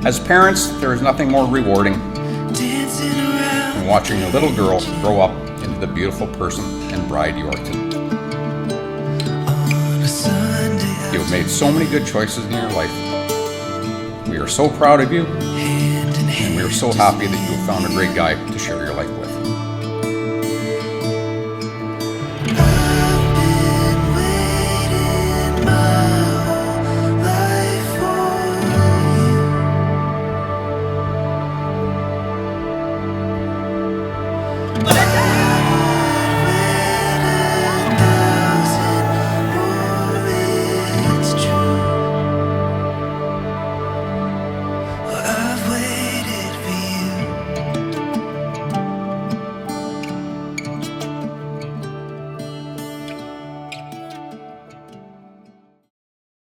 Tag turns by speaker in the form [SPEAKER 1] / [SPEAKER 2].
[SPEAKER 1] As parents, there is nothing more rewarding than watching your little girl grow up into the beautiful person and bride you are today. You have made so many good choices in your life. We are so proud of you, and we are so happy that you have found a great guy to share your life with.